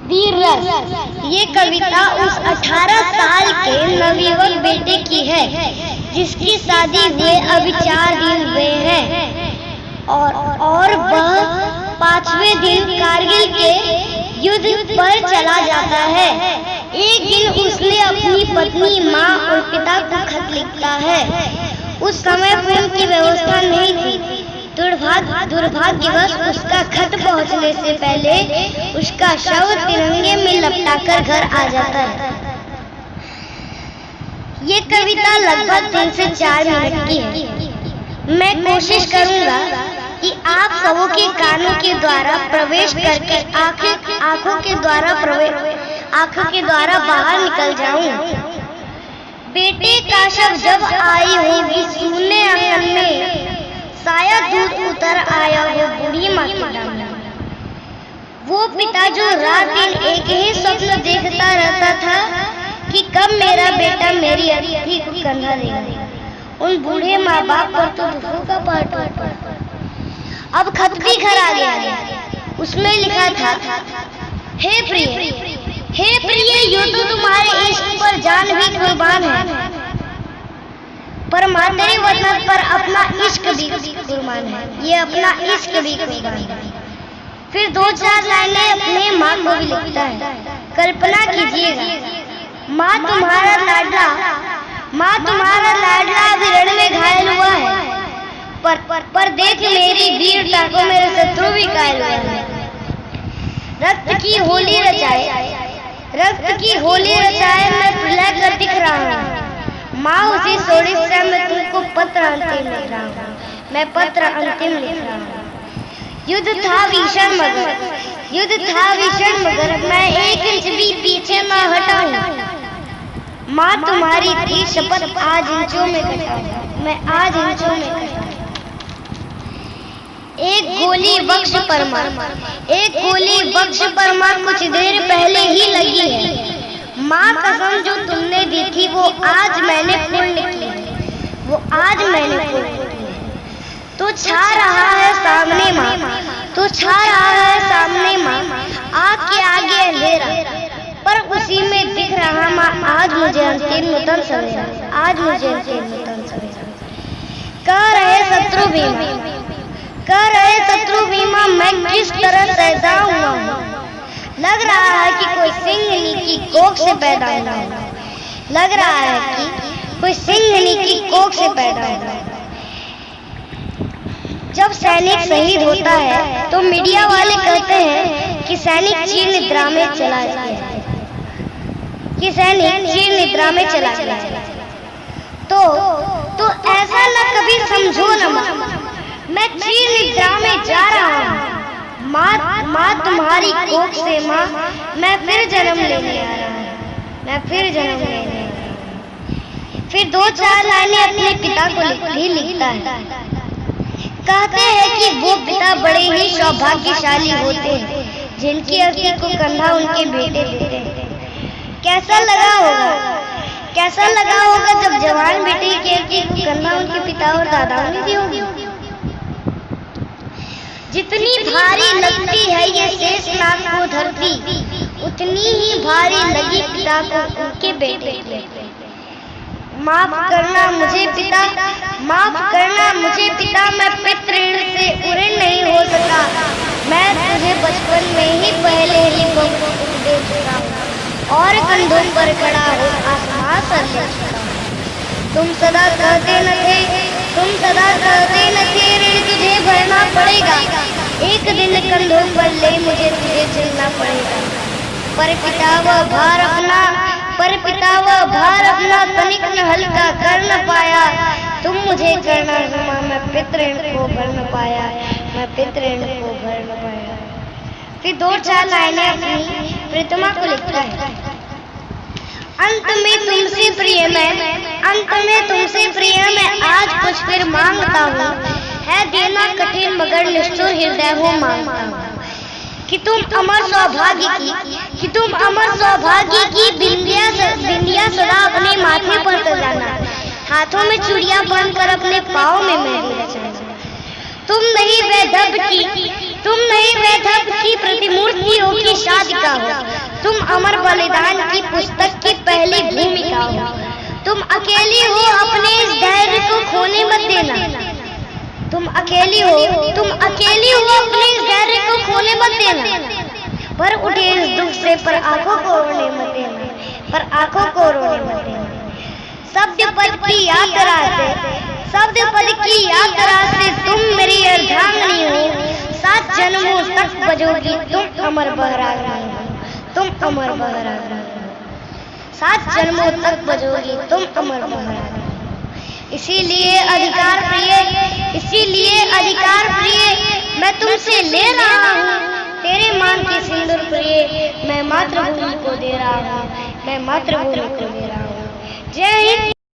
वीर रस। ये कविता उस 18 साल के नवयुवक बेटे की है जिसकी शादी हुए अभी 4 दिन हुए हैं और वह 5वें दिन कारगिल के युद्ध पर चला जाता है। एक दिन उसने अपनी पत्नी, माँ और पिता को खत लिखता है। उस समय फोन की व्यवस्था नहीं थी। दुर्भाग्यवश उसका खत पहुंचने से पहले उसका शव तिरंगे में लपटाकर घर आ जाता है। ये कविता लगभग 3 से 4 मिनट की है। मैं कोशिश करूंगा कि आप सबों के कानों के द्वारा प्रवेश करके आंखों के द्वारा बाहर निकल जाऊं। बेटे का शव जब आई होगी सूने आंगन में, शायद दूध उतर आया हो बूढ़ी माँ के दाम में। वो पिता जो रात दिन एक ही स्वप्न देखता रहता था कि कब मेरा बेटा मेरी अर्थी को कंधा देगा। उन बूढ़े माँ बाप पर तो दुखों का पाट पड़ा। अब खत भी घर आ गया। उसमें लिखा था, हे प्रिय, यूं तो तुम्हारे इश्क पर जान भी कुर्बान है, पर मातरे वतन पर अपना इश्क भी कुर्बान है। ये अपना इश्क भी कुर्बान है। फिर 2-4 लाइनें अपने माँ को भी लिखता है। कल्पना कीजिएगा, माँ तुम्हारा लाडला अभी रण में घायल हुआ है, पर देख मेरी वीरता को मेरे शत्रु भी घायल हुआ है। रक्त की होली रचाए मैं प्रलय कर दिख रहा हूँ। माँ उसी सोड़ी से मैं तुमको पत्र अंतिम लिख रहा हूँ। मैं पत्र अंतिम लिख रहा हूँ। युद्ध था भीषण मगर मैं 1 इंच भी पीछे न हटाऊं। माँ तुम्हारी थी शपथ आज इंचों में कटाऊं। मैं आज इंचों में कटाऊं। एक गोली बख्श परमा कुछ देर पहले ही लगी है। माँ कसम जो तुमने दी थी वो आज मैंने पूर्ण की है। तो छा रहा है सामने माँ, आग के आगे अंधेरा, पर उसी में दिख रहा माँ आज मुझे अंतिम नूतन सवेरा। कह रहे शत्रु भीमा मैं किस तरह सहजा हुआ हूँ। लग रहा है कि कोई सिंहनी की कोख से पैदा हुआ। जब सैनिक शहीद होता है तो मीडिया वाले कहते हैं कि सैनिक चीर निद्रा में चला गया। तो ऐसा न कभी समझो न मैं चीर निद्रा में जा रहा हूँ। माँ तुम्हारी कोख से माँ मैं फिर जन्म लेने आ रहा हूँ। फिर 2-4 लाइनें अपने पिता को भी लिखता है। कहते हैं कि वो पिता बड़े ही सौभाग्यशाली होते हैं जिनकी अर्थी को कंधा उनके बेटे देते हैं। कैसा लगा होगा जब जवान बेटे की अर्थी को कंधा उनके पिता और दादाओं ने दी होगी। जितनी भारी लगती है ये शेषनाग को धरती, उतनी ही भारी लगी पिता को उनके बेटे की। माफ करना मुझे पिता, मैं पितृण से उऋण नहीं हो सका। मैं तुझे बचपन में ही पहले ही बहुत दे चुका हूँ और कंधों पर खड़ा हो आसमां पर ले चुका हूँ। तुम सदा कहते न थे ऋण तुझे भरना पड़ेगा। एक दिन कंधों पर ले मुझे तुझे झेलना पड़ेगा। पर पिता वह भार अपना तनिक न हल्का कर न पाया। तुम मुझे करना क्षमा मैं पितृण को भर न पाया। फिर 2-4 लाइनें अपनी प्रीतमा को लिखता है। अंत में तुमसे प्रिय मैं आज कुछ फिर मांगता हूँ। है देना कठिन मगर निष्ठुर हृदय हो मांगता हूँ कि तुम अमर सौभाग्य की बिंदिया सदा अपने माथे पर सजाना। हाथों में चूड़ियां बांधकर अपने पाँव में मेहंदी रचाना। तुम नहीं वैधव की प्रतिमूर्तियों की शादी का हो। बलिदान की पुस्तक की पहली भूमिका हो। तुम अकेली हो, अपने इस धैर्य को खोने मत देना। तुम अकेली हो अपने इस धैर्य को खोने मत देना। पर उठे इस दुख से, पर आंखों को रोने मत देना, पर आंखों को रोने मत देना। शब्द पद की यात्रा से तुम मेरी अर्धांगिनी हो। 7 जन्मों तक बजोगी तुम अमर बहरागनी हो, तुम अमर बहरागनी हो। 7 जन्मों तक बजोगी तुम अमर बहरागनी हो। इसीलिए अधिकार प्रिय मैं तुमसे ले रहा हूँ तेरे मान की सिंदूर प्रिय, मैं मातृभूमि को दे रहा हूँ, मैं मातृभूमि को दे रहा हूँ। जय हिंद।